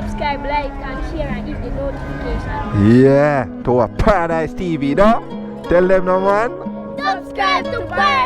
subscribe, like, and share, and hit the notification. Yeah, to a Paradise TV, no? Tell them no, man. Subscribe to Paradise!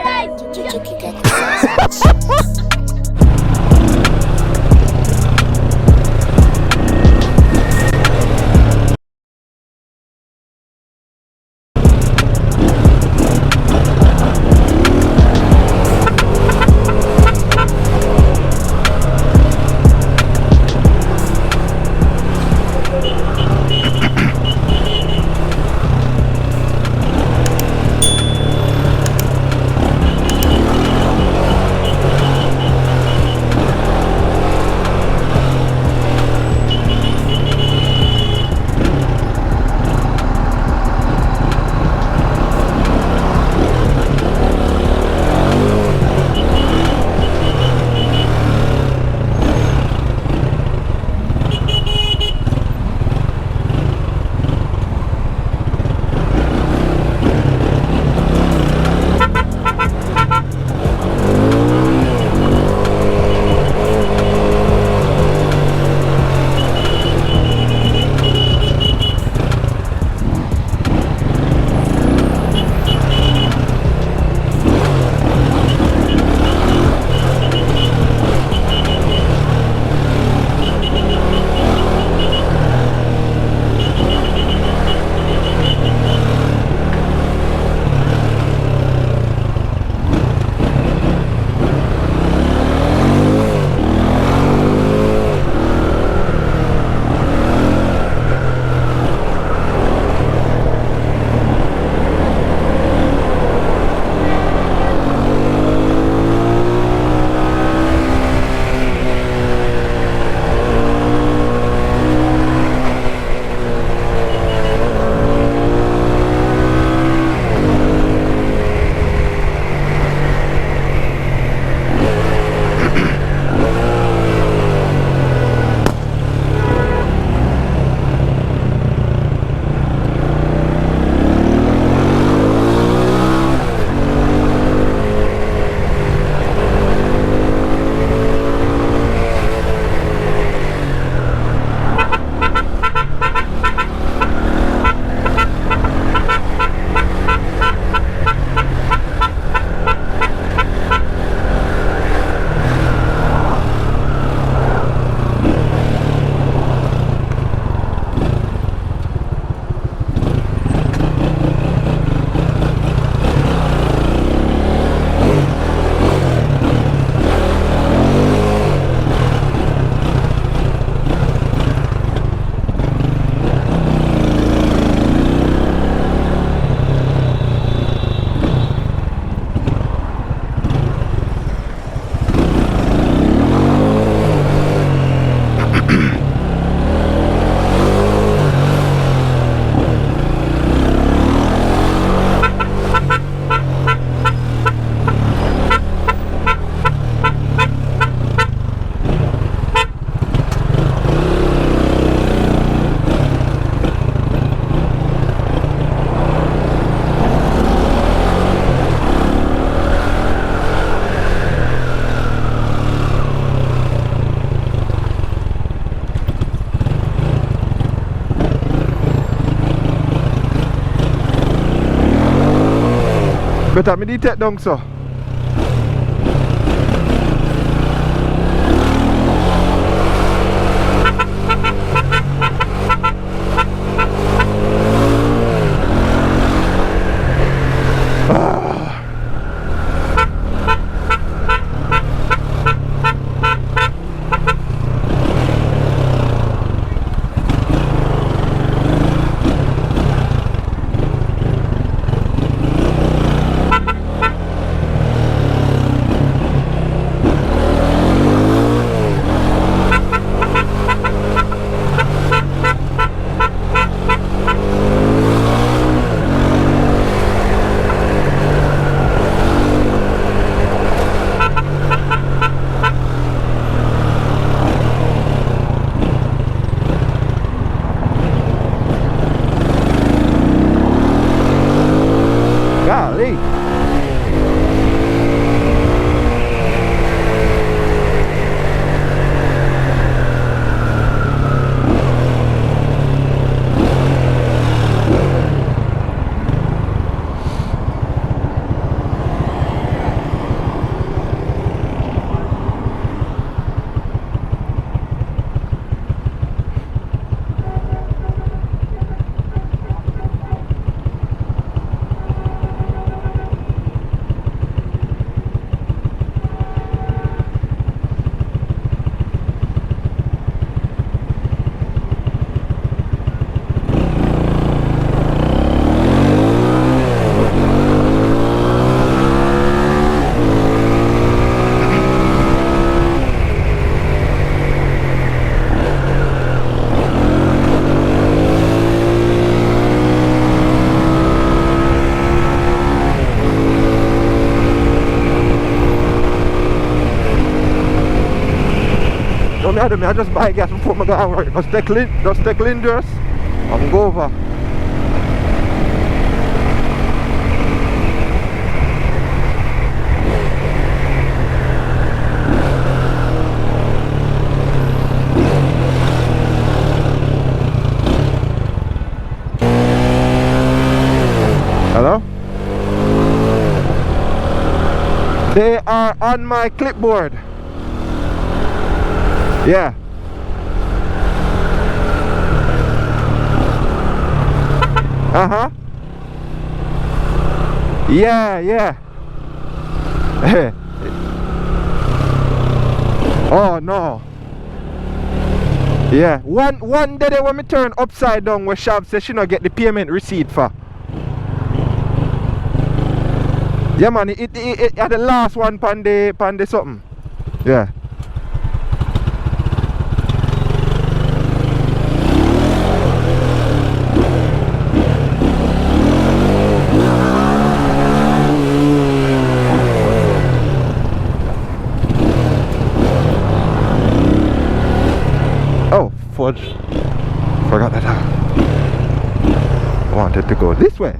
Better me detect down so. I do? I just buy gas before I go out work. Just take Linders and go over. Hello? They are on my clipboard. Yeah. Uh-huh. Yeah. Oh no. Yeah. One day when me turn upside down where Shab says she not get the payment receipt for. Yeah man, it at the last one Panda something. Yeah. Oh, fudge. Forgot that I wanted to go this way.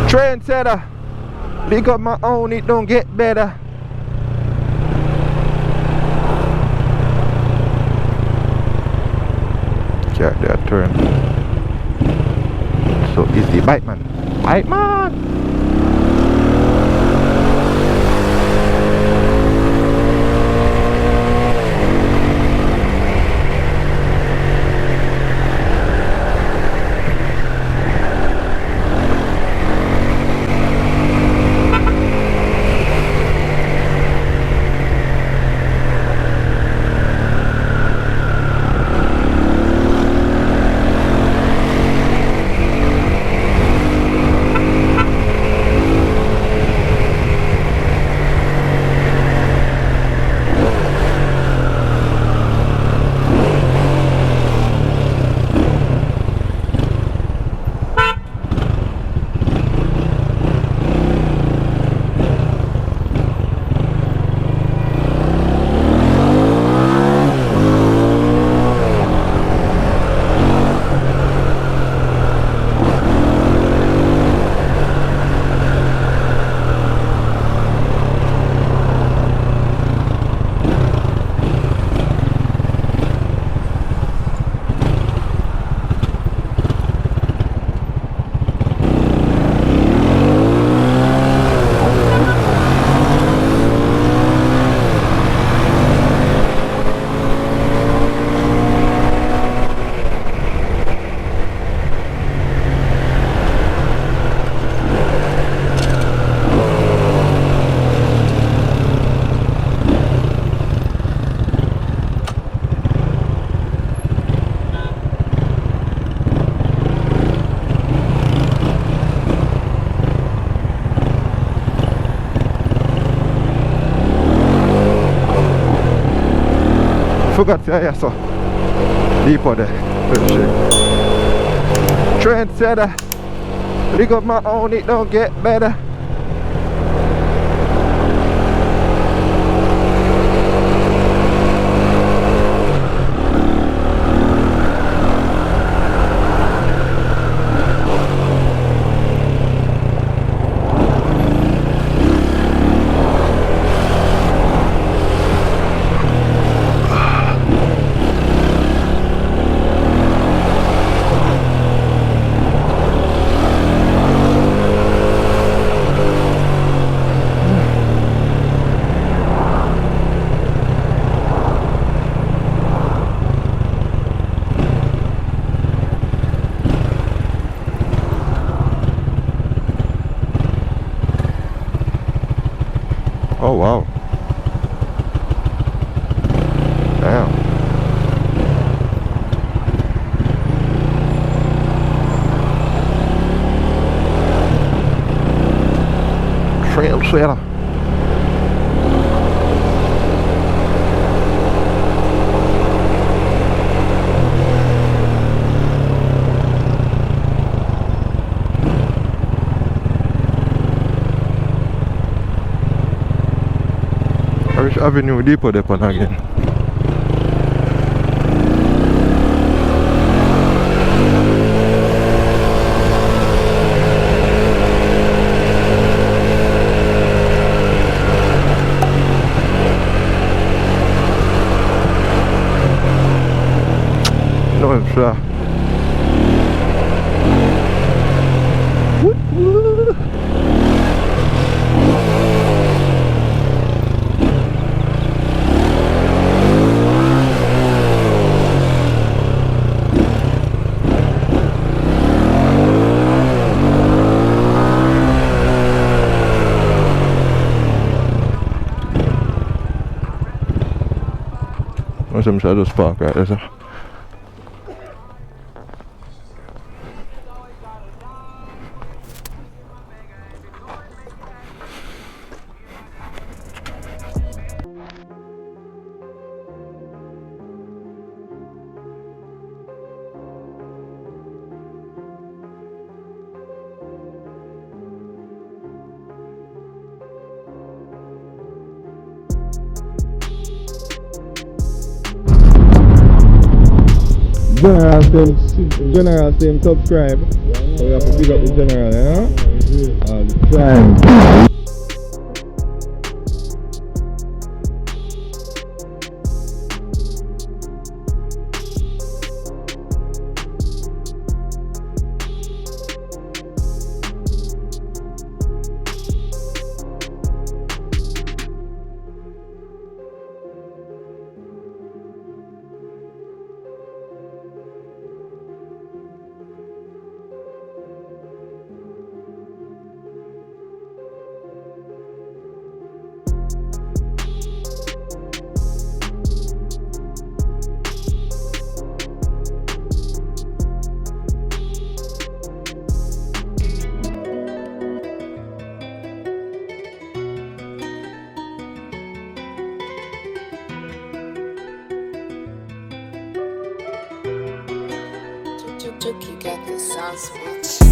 Trendsetter, big up my own, it don't get better. Yeah, that turn. So easy, bite man. Forgot to yeah, so deeper there. Trendsetter, big up my own, it don't get better. Oh wow. Damn. Trendsetter. Parish Avenue Depot Depot again. No, I'm sure. Some shadow spark right there, sir. General same subscribe. So we have to pick up the general, yeah? All the time. You got the sauce, bitch.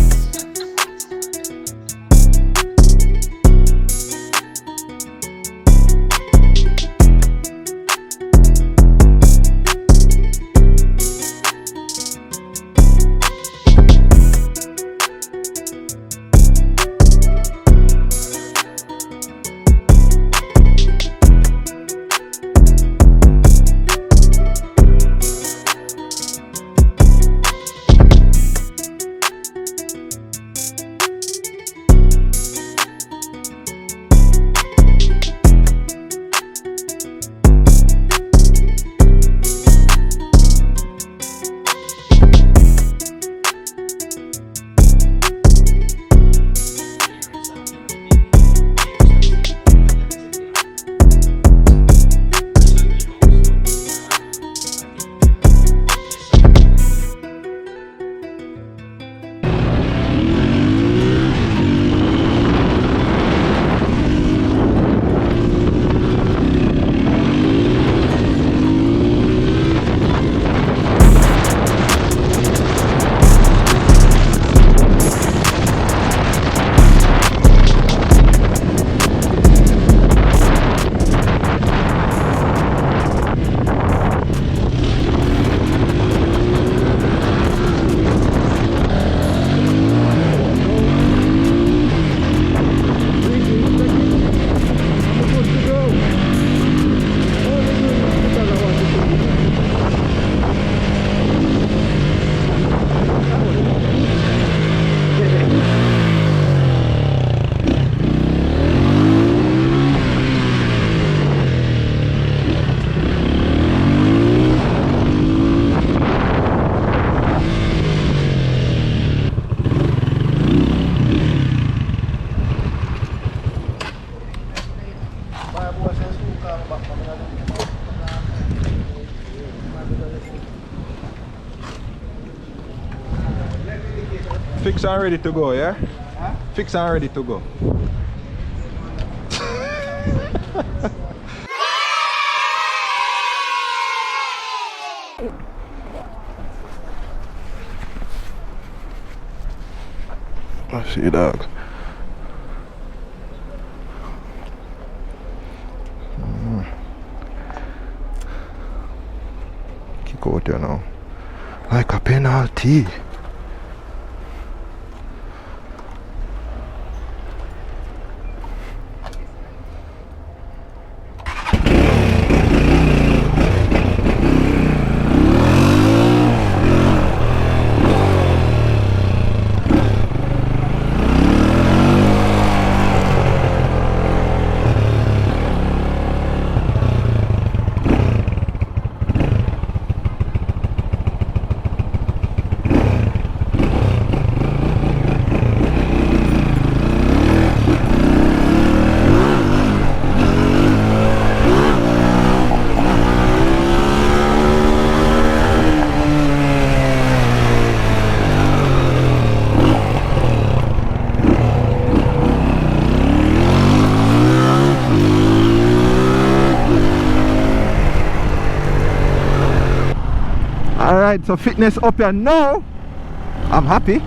Fix and ready to go, yeah? Huh? Fix and ready to go. I see dog. out, you know. Like a penalty. Alright, so fitness up here now. I'm happy.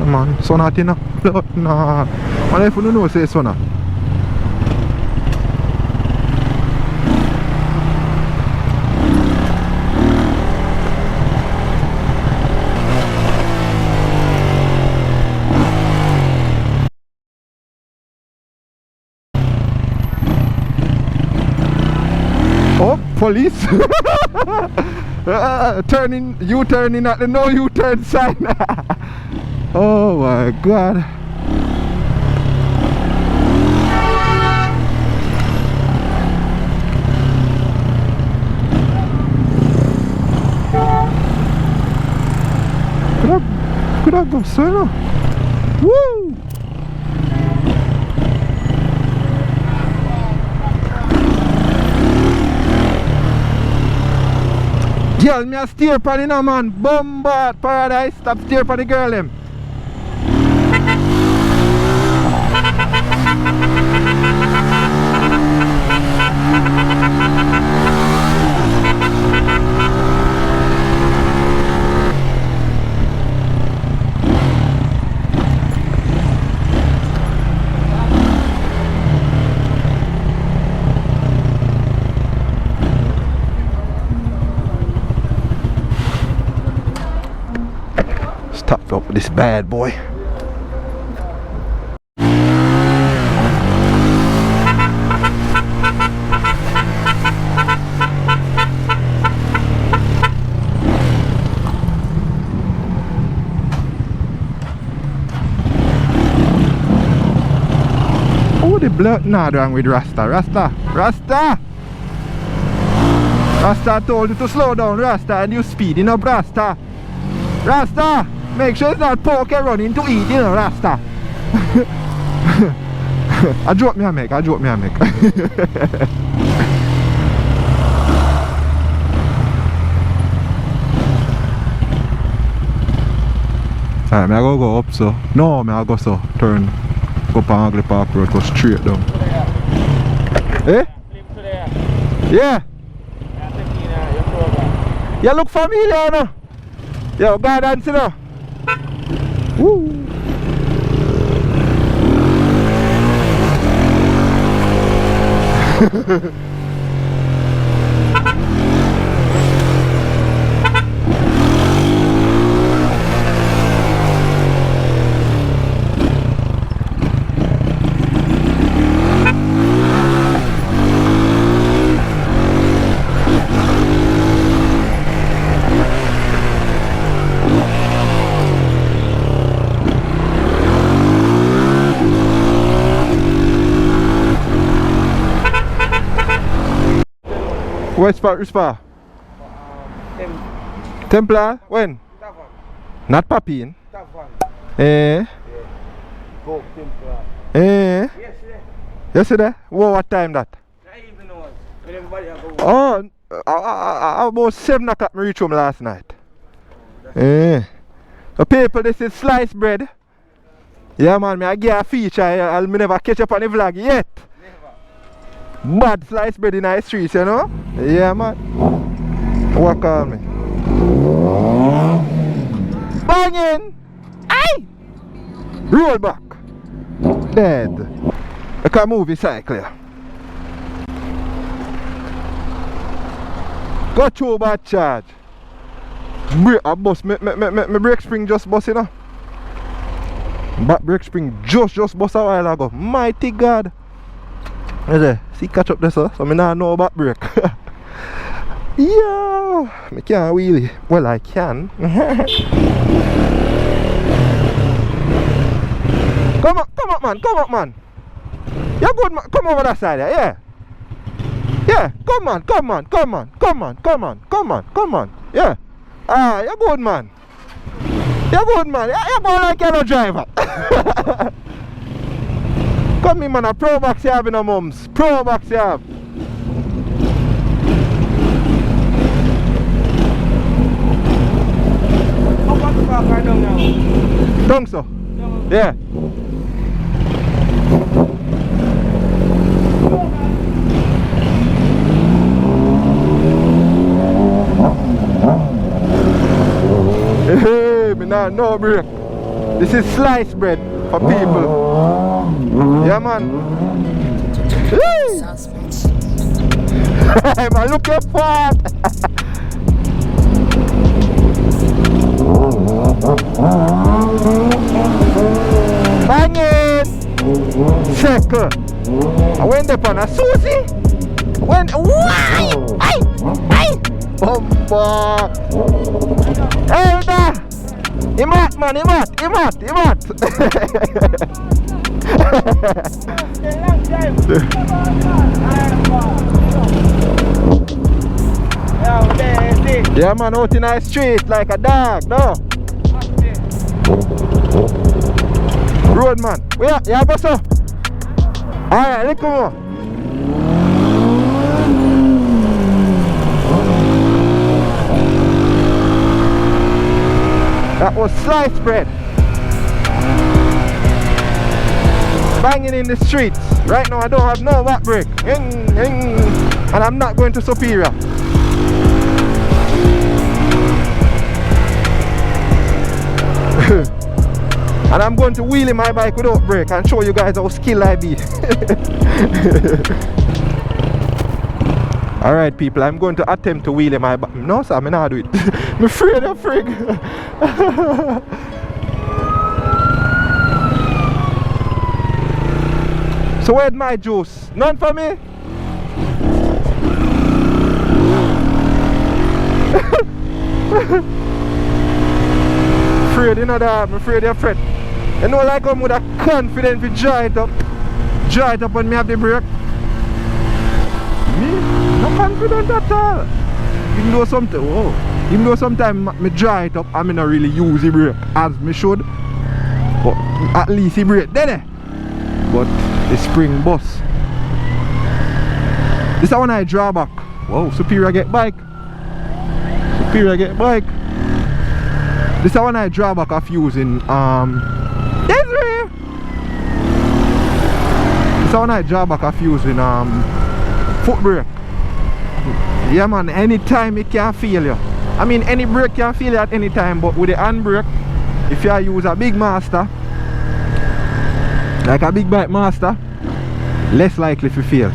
Man, sun hot enough. Nah. Man, if you don't know, say sun hot. Oh, police! Turning, U-turning at the no U-turn sign. Oh my God. Could I go sooner? Woo! Girl, me a steer for the no man. Bombard paradise. Stop steer for the girl them. Stopped up with this bad boy. Oh, the blood not wrong with Rasta. Rasta told you to slow down, Rasta, and you speeding up, Rasta. Make sure it's not pork and running to eat, you know, Rasta. I joke me a make. Alright, I go up so. No, I go so. Turn. Go up Angley Park Road, go straight down. Eh? Yeah. You look familiar, no? Yo, go dance, you know. Woo. What spot? Which spot? Templar? When? Tavern. Not Papine? Tavern. Eh? Go Templar. Eh? Yes, Yesterday? Whoa, what time that? I even know Oh, about 7 o'clock I reached home last night. Yeah. So people, this is sliced bread. Yeah man, me I get a feature. I'll never catch up on the vlog yet. Never. Bad sliced bread in the streets, you know? Yeah man. What call me? Banging! Aye! Roll back. Dead. I can move the cycle here. Go through bad charge. I bust. My brake spring just bust, you know. Back brake spring just bust a while ago. Mighty God. See catch up there, so I now know back brake. Yo, I can't wheelie. Well, I can. Come up man. You're good man. Come over that side, yeah. Yeah, come on. Yeah. Ah, you're good man. You're good man. You're going like you're no driver. Come in man, a pro box you have in a mums. Pro box you have. How about the car down now? Down so? Yeah. Hey, me nah no break. This is sliced bread for people. Yeah man. Hey. Man, look your part. Bang it. Circle. I went up on a Susie. When why? Hey. Bomba. Hey da. Imat man, imat. Yeah man, out in the street like a dog, no? Road man, where? Yeah, boss up. Alright, let's go. That was sliced bread. Banging in the streets. Right now I don't have no back brake. And I'm not going to Superior. And I'm going to wheelie my bike without brake and show you guys how skilled I be. Alright people, I'm going to attempt to wheelie my bike. No sir, I'm not do it. I'm afraid of frig. So where's my juice? None for me? Afraid, you know that, I'm afraid you're afraid. You know like I'm with a confidence to dry it up when me have the brake. Me? Not confident at all. Even though sometimes me dry it up and me not really use the brake as me should. But at least the brake there. But the spring bus. This is when I draw back. Wow, Superior get bike. This is when I draw back of using this is when I draw back of using foot brake. Yeah man, anytime it can fail you. I mean any brake can fail you at any time, but with the hand brake, if you use a big master, like a big bike master, less likely to fail.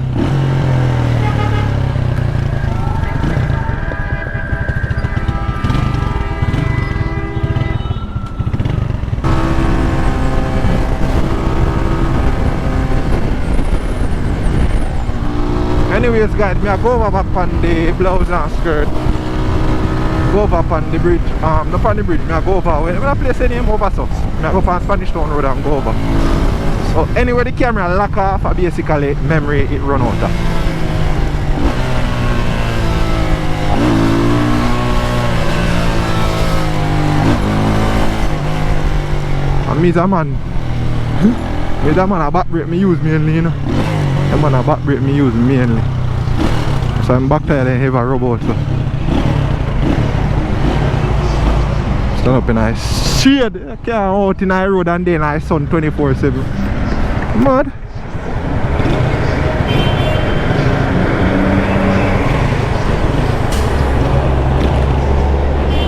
Anyways guys, me I go over back on the blouse and skirt. Go over up on the bridge. Not on the bridge, me I go over when I place the name over sus. Me I go up on Spanish Town Road and go over. So anyway the camera lock off, basically memory it run out of. And me's a man. Me that man a back brake me use mainly, you know. That man a back brake me use mainly. So I'm back tire then have a rub out. So stand up in a shade. I can't out in a road and then I sun 24/7. Mad.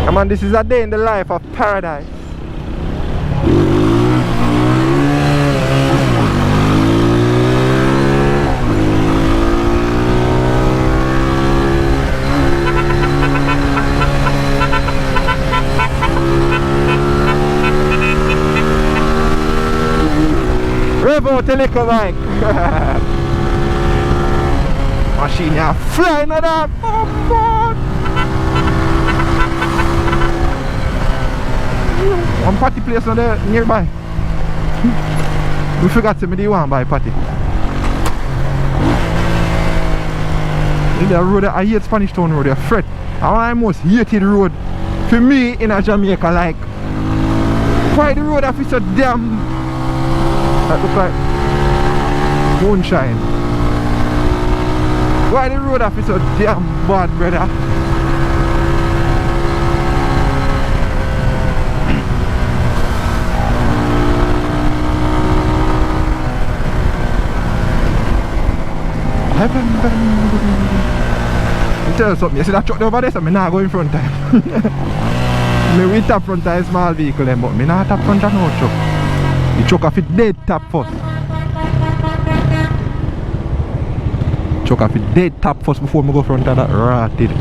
Come on, this is a day in the life of paradise. Rev out the little bike. Machine ya flying at that. Oh God. One party place on there nearby. We forgot to me the one by party. In the road, I hate Spanish Town road, they fret. I most hated road for me in a Jamaica, like why the road is so damn that look like moonshine. Why the road is so damn bad, brother? Let me tell you something, you see that truck over there, so I'm not going front time. I will tap front tire small vehicle then, but I not tap front of no truck. The truck have it dead tap first. Truck have it dead tap first before I go front of that rotted.